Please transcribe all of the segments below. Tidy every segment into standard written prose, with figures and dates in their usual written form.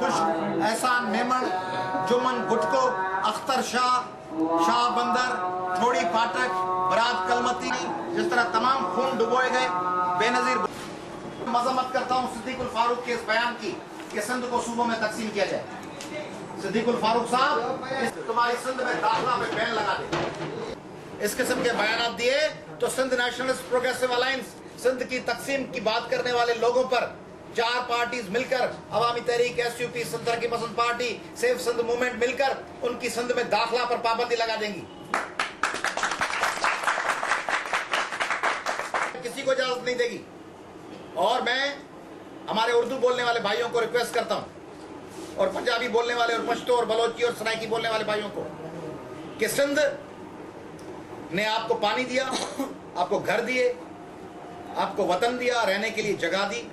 खुश्क, एहसान मेमन, जुमन गुटको, अख्तर शाह, शाह बंदर, थोड़ी पाठक, बरात कलमती, जिस तरह तमाम खून डुबोए गए, बेनजीर मजम्मत करता हूँ सिद्दीकुल फारूक के इस बयान की कि सिंध को सूबों में तकसीम किया जाए। सिद्दीकुल फारूक साहब, तुम्हारी सिंध में दाखिला पे बैन लगा दे। इस किस्म के बयान दिए तो Sindh nationalist progressive alliance Sindh की तकसीम की बात करने वाले लोगों पर 4 पार्टीज मिलकर, अवामी तहरीक, SUP, सिंध तरक्की पसंद पार्टी, सेफ सिंध मूवमेंट मिलकर उनकी सिंध में दाखिला पर पाबंदी लगा देंगी। किसी को इजाजत नहीं देगी। और मैं हमारे उर्दू बोलने वाले भाइयों को रिक्वेस्ट करता हूं, और पंजाबी बोलने वाले, और पश्तो, और बलोची, और सराइकी बोलने वाले भाइयों को, कि सिंध ने आपको पानी दिया, आपको घर दिए, आपको वतन दिया, रहने के लिए जगह दी।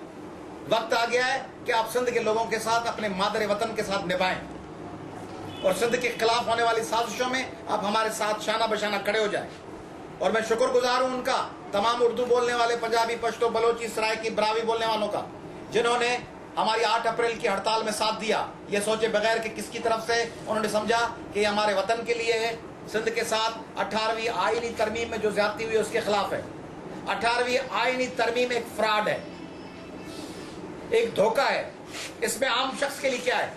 वक्त आ गया है कि आप सिंध के लोगों के साथ, अपने मादर वतन के साथ निभाएं, और सिंध के खिलाफ होने वाली साजिशों में आप हमारे साथ शाना बशाना खड़े हो जाएं। और मैं शुक्रगुजार हूं उनका, तमाम उर्दू बोलने वाले, पंजाबी, पश्तो, बलोची, सराइकी, ब्रावी बोलने वालों का, जिन्होंने हमारी 8 अप्रैल की हड़ताल में साथ दिया, ये सोचे बगैर कि किसकी तरफ से। उन्होंने समझा कि हमारे वतन के लिए है। सिंध के साथ 18वीं आईनी तरमीम में जो ज्यादती हुई उसके खिलाफ है। 18वीं आईनी तरमीम एक फ्रॉड है, एक धोखा है। इसमें आम शख्स के लिए क्या है?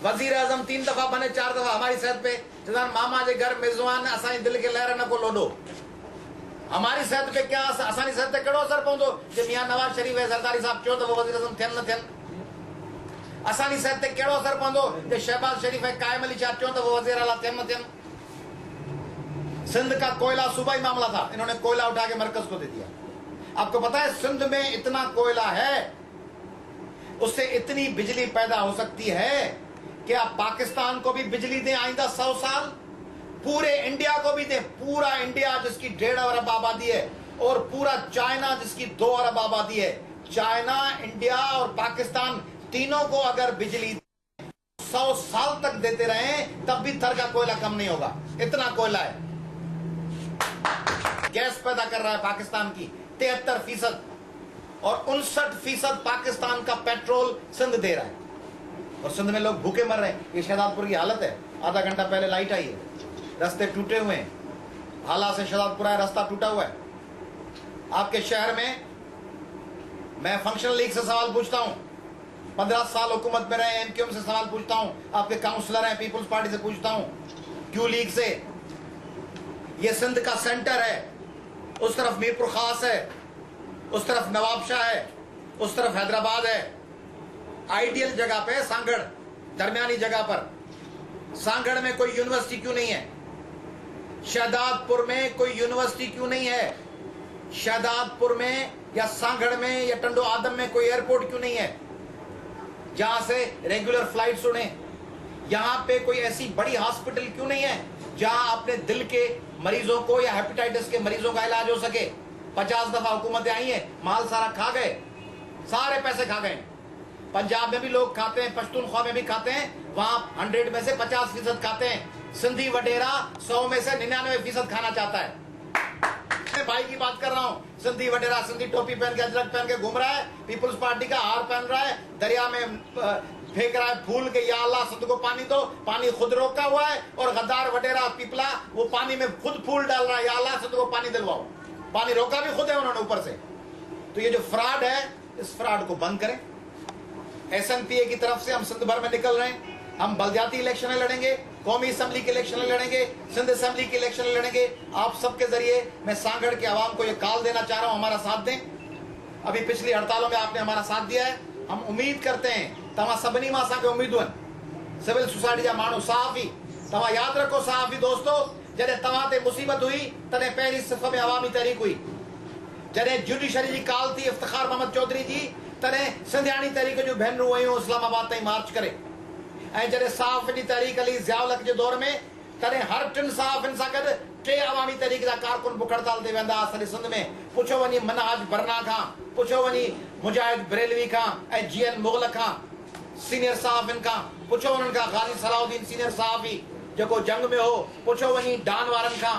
वजीर आजम 3 दफा बने, 4 दफा हमारी सेहत पे जदान मामा जे घर मेजबान असाई दिल के लहर न को लोडो। हमारी सेहत पे क्या असानी सेहत पे कड़ो असर पवंदो जे मियां नवाज शरीफ है ज़रदारी साहब चो दफो वजीर आजम थियन न थियन। असानी सेहत पे कड़ो असर पवंदो जे शहबाज शरीफ है कायम अली शाह चो दफो वजीर आला थियन न थियन। सिंध का कोयला सूबाई मामला था, इन्होंने कोयला उठा के मरकज को दे दिया। आपको पता है सिंध में इतना कोयला है, उससे इतनी बिजली पैदा हो सकती है कि आप पाकिस्तान को भी बिजली दें आइंदा 100 साल, पूरे इंडिया को भी दें। पूरा इंडिया जिसकी 1.5 अरब आबादी है, और पूरा चाइना जिसकी 2 अरब आबादी है, चाइना, इंडिया और पाकिस्तान तीनों को अगर बिजली 100 साल तक देते रहे तब भी थर का कोयला कम नहीं होगा। इतना कोयला है। गैस पैदा कर रहा है पाकिस्तान की 73%, और 59% पाकिस्तान का पेट्रोल सिंध दे रहा है। और सिंध में लोग भूखे मर रहे हैं। ये शहजादपुर की हालत है। आधा घंटा पहले लाइट आई है, रास्ते टूटे हुए हैं, हालात से शहजादपुर है, रास्ता टूटा हुआ है। आपके शहर में मैं फंक्शनल लीग से सवाल पूछता हूं, 15 साल हुकूमत में रहे, MQM से सवाल पूछता हूं, आपके काउंसलर हैं पीपुल्स पार्टी से पूछता हूं, क्यू लीग से। ये सिंध का सेंटर है। उस तरफ मीरपुर खास है, उस तरफ नवाबशाह है, उस तरफ हैदराबाद है। आइडियल जगह पे सांगड़, दरमियानी जगह पर। सांगड़ में कोई यूनिवर्सिटी क्यों नहीं है? शहदादपुर में कोई यूनिवर्सिटी क्यों नहीं है? शहदादपुर में या सांगड़ में या टंडो आदम में कोई एयरपोर्ट क्यों नहीं है जहां से रेगुलर फ्लाइट्स उड़े? यहां पे कोई ऐसी बड़ी हॉस्पिटल क्यों नहीं है जहां अपने दिल के मरीजों को या हेपेटाइटिस के मरीजों का इलाज हो सके? 50 दफा हुकूमतें आई हैं, माल सारा खा गए, सारे पैसे खा गए। पंजाब में भी लोग खाते हैं, पश्तूनख्वा में भी खाते हैं, वहां 100 में से 50% खाते हैं। सिंधी वडेरा 100 में से 99% खाना चाहता है। मैं भाई की बात कर रहा हूँ। सिंधी वडेरा सिंधी टोपी पहन के, अजरक पहन के घूम रहा है, पीपुल्स पार्टी का हार पहन रहा है, दरिया में फेंक रहा है फूल के, या अल्लाह सिंध को पानी दो। पानी खुद रोका हुआ है, और गद्दार वडेरा पिपला वो पानी में खुद फूल डाल रहा है, या अल्लाह सिंध को पानी दिलवाओ। पानी रोका भी खुद है उन्होंने ऊपर से। तो ये जो फ्रॉड है, इस फ्रॉड को बंद करें। SNPA की तरफ से हम सिंध भर में निकल रहे हैं। हम बलदियाती इलेक्शन लड़ेंगे, कौमी असम्बली के इलेक्शन लड़ेंगे, सिंध असम्बली के इलेक्शन लड़ेंगे। आप सबके जरिए मैं सांगड़ के आवाम को ये कॉल देना चाह रहा हूं, हमारा साथ दें। अभी पिछली हड़तालों में आपने हमारा साथ दिया है। हम उम्मीद करते हैं तव्हां सभिनी मां असांखे उम्मीदूं आहिनि। सिविल सोसाइटी जा माण्हू सहाफ़ी, तव्हां यादि रखो सहाफ़ी दोस्तो, जॾहिं तव्हां ते मुसीबत हुई तॾहिं पहिरीं सिफ़ में अवामी तहरीक हुई। जॾहिं जुडिशरी जी कॉल थी इफ्तिखार मोहम्मद चौधरी जी, तॾहिं सिंधियाणी तहरीक जूं भेनरूं वयूं इस्लामाबाद ताईं मार्च करे। ऐं जॾहिं साफ़ जी तहरीक हली ज़ियाउल हक़ जे दौर में, तॾहिं हर 3 साफ़िन सां गॾु 3 अवामी तहरीक जा कारकुन बुख हड़ताल ते वेंदा सॼे सिंध में। पुछो वञी मनहाज बरना खां, पुछो वञी मुजाहिद बरेलवी खां ऐं GN मुग़ल खां, सीनियर साफ़िन खां, पुछो उन्हनि खां ग़ाज़ी सलाउद्दीन सीनियर साफ़ी जेको जंग में हो, पुछो वञी डान वारनि खां।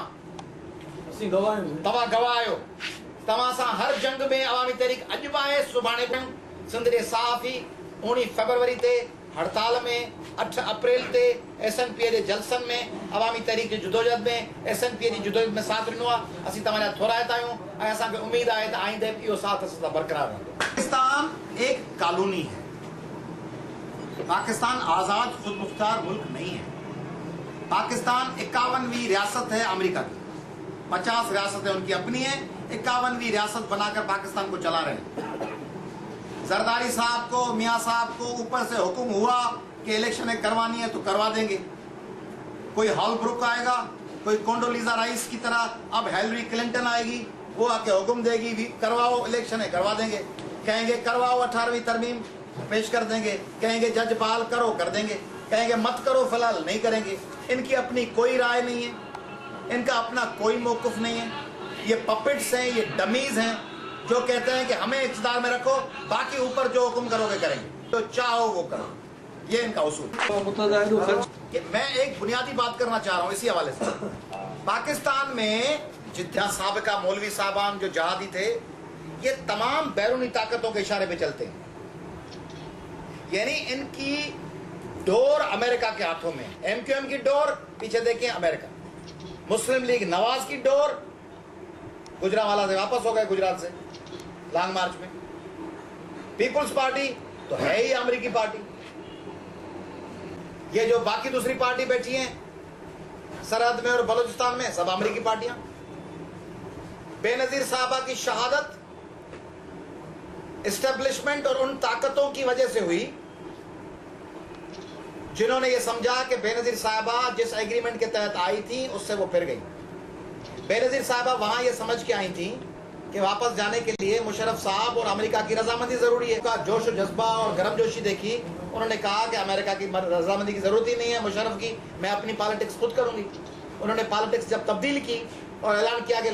तव्हां गवाह आहियो। तव्हां सां हर जंग में अवामी तहरीक अॼु बि आहे, सुभाणे बि। सिंध जे सहाफ़ी 19 फरवरी ते हड़ताल में 8 अप्रैल ते SNP जे जलसन में अवामी तहरीक जी जुदोजहद में SNP जी जुदोजहद में साथ ॾिनो आहे। असीं तव्हांजा थोरा आहियूं ऐं असांखे उम्मीद आहे त आईंदे बि इहो साथ असां सां बरक़रार रहंदो। पाकिस्तान एक कॉलोनी है, पाकिस्तान आज़ाद खुद मुख्तार मुल्क नहीं है। पाकिस्तान 51वीं रियासत है अमेरिका की, 50 रियासतें उनकी अपनी हैं, 51वीं रियासत बनाकर पाकिस्तान को चला रहे हैं। जरदारी साहब को, मियाँ साहब को ऊपर से हुक्म हुआ कि इलेक्शनें करवानी है तो करवा देंगे। कोई हॉलब्रुक आएगा, कोई कोंडोलीजा राइस की तरह अब हिलरी क्लिंटन आएगी, वो आके हुक्म देगी भी करवाओ इलेक्शनें, करवा देंगे। कहेंगे करवाओ 18वीं तरमीम, पेश कर देंगे। कहेंगे जज बहाल करो, कर देंगे। कहेंगे मत करो, फिलहाल नहीं करेंगे। इनकी अपनी कोई राय नहीं है, इनका अपना कोई मौक़िफ़ नहीं है। ये पपेट्स हैं, ये डमीज हैं जो कहते हैं कि हमें इक़्तिदार में रखो, बाकी ऊपर जो हुक्म करोगे करेंगे, तो चाहो वो करो। ये इनका उसूल। मैं एक बुनियादी बात करना चाह रहा हूँ इसी हवाले से। पाकिस्तान में जितना साबिका मौलवी साहबान जो जहादी थे, ये तमाम बैरूनी ताकतों के इशारे पे चलते हैं। यानी इनकी डोर अमेरिका के हाथों में। MQM की डोर पीछे देखिए अमेरिका। मुस्लिम लीग नवाज की डोर गुजरावाला से वापस हो गए, गुजरात से लॉन्ग मार्च में। पीपुल्स पार्टी तो है ही अमेरिकी पार्टी। ये जो बाकी दूसरी पार्टी बैठी हैं सरहद में और बलूचिस्तान में, सब अमेरिकी पार्टियां। बेनजीर साहबा की शहादत एस्टेब्लिशमेंट और उन ताकतों की वजह से हुई जिन्होंने ये समझा कि बेनजीर साहबा जिस एग्रीमेंट के तहत आई थी उससे वो फिर गई। बेनजीर साहबा वहां ये समझ के आई थी कि वापस जाने के लिए मुशर्रफ साहब और अमेरिका की रजामंदी जरूरी है। का जोश और जज्बा और गर्मजोशी देखी, उन्होंने कहा कि अमेरिका की रजामंदी की जरूरत ही नहीं है मुशर्रफ की, मैं अपनी पॉलिटिक्स खुद करूंगी। उन्होंने पॉलिटिक्स जब तब्दील की और ऐलान किया कि